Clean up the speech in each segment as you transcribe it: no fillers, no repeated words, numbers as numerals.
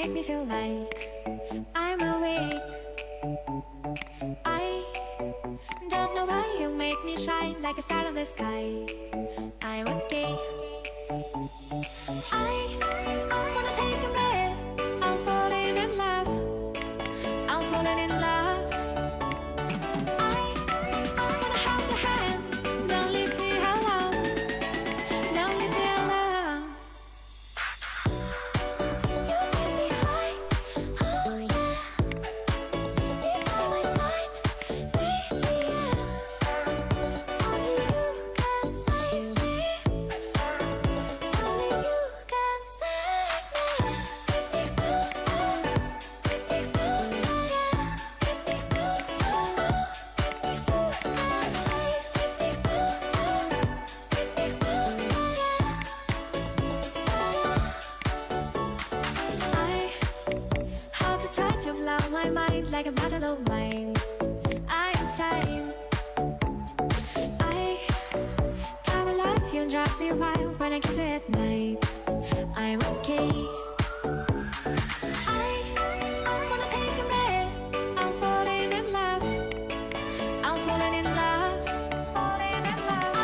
make me feel like I'm awake. I don't know why you make me shine like a star in the sky. I'm okay. I wanna take a breath. I'm falling in love. I'm falling in love. I wanna hold your hand. Don't leave me alone. Don't leave me alone. You get me high. Oh yeah. Be by my side, baby. Yeah. Only you can save me. Only you can save me. I how to try to blow my mind like a battle of mine. I'm insane. I come alive, you drive me wild when I kiss you at night. I'm okay. I wanna take a breath. I'm falling in love. I'm falling in love. Falling in love.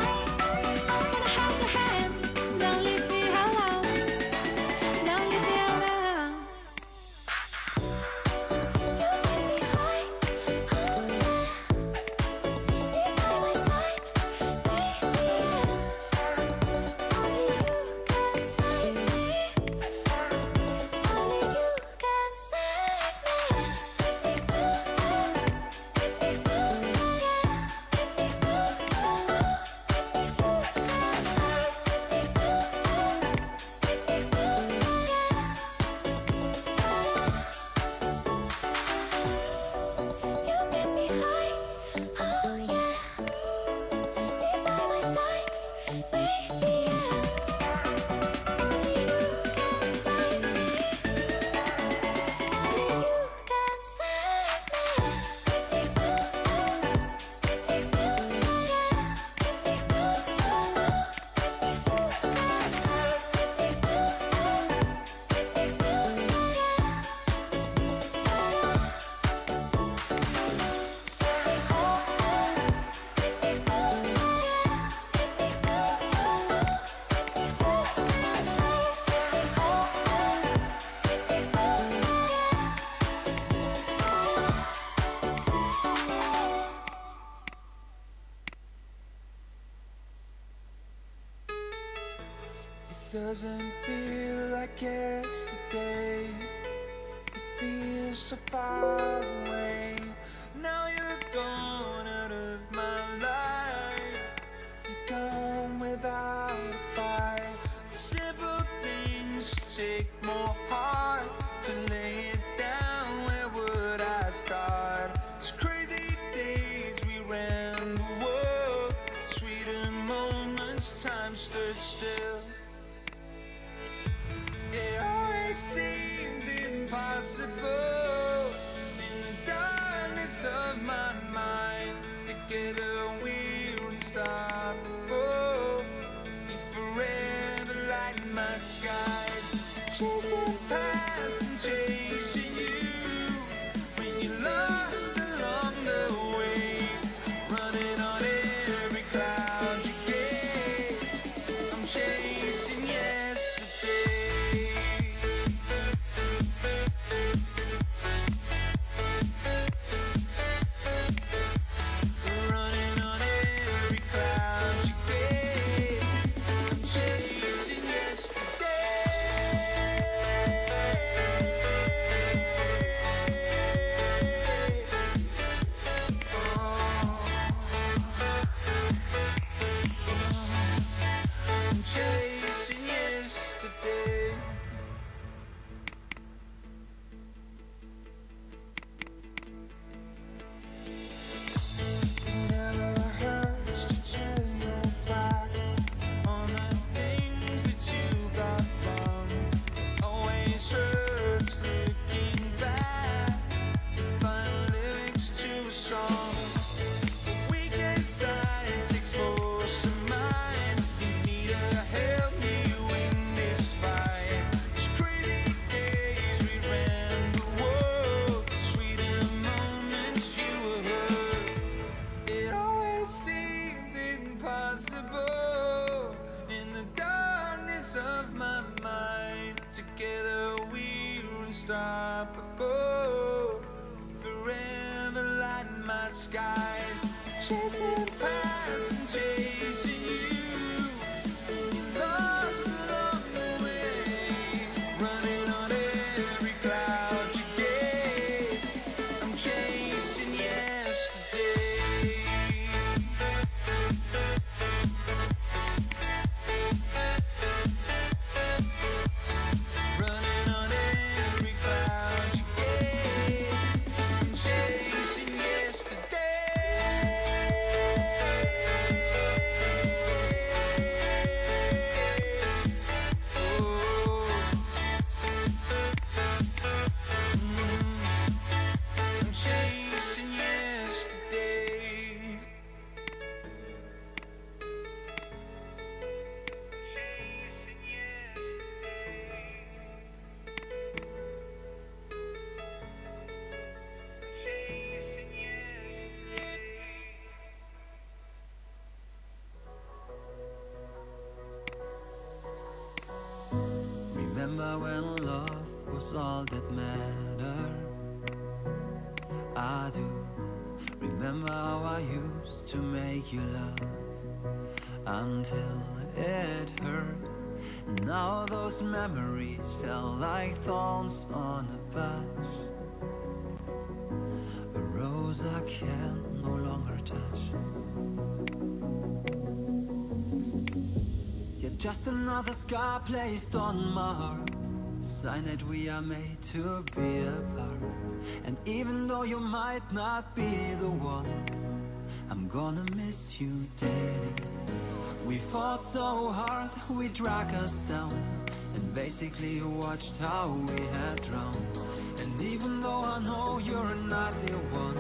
I wanna hold your hand. Don't leave me alone. Don't leave me alone. You get me high. Oh yeah. Be by my side, baby. Yeah. Only you can save me. Only you can save You get me high. Oh yeah. Be by my side, baby. Yeah. Only you can save me. Only you can save It doesn't feel like yesterday. It feels so far away. Now you're gone out of my life. You're gone without a fight. Simple things take more heart to lay it down. Where would I start? These crazy days we ran the world. Sweeter moments, time stood still. It always seems impossible in the darkness of my mind. Together we're unstoppable. You forever light my skies. Chasing past and chasing you. When you're lost along the way, running on every cloud you get. I'm chasing yesterday. Running on every cloud you get. I'm chasing yesterday. I'm chasing yesterday. It never hurts to turn your back on the things that you got wrong. Always hurts looking back. Find lyrics to a song. Weakest side takes force of mind. You need to help me win this fight. These crazy days we ran. up above, forever lighting my skies, chasing past and chasing you. You lost along the way, running on every cloud you gave. I'm chasing yesterday. Running on every cloud you gave. I'm chasing yesterday. Oh, I'm chasing yesterday. Remember when love was all that mattered? I do. Remember how I used to make you laugh until it hurt. Now those memories fell like thorns on a patch, a rose I can no longer touch. Yet just another scar placed on my heart, a sign that we are made to be apart. And even though you might not be the one, I'm gonna miss you daily. We fought so hard, we dragged us down, and basically watched how we had drowned. And even though I know you're not the one,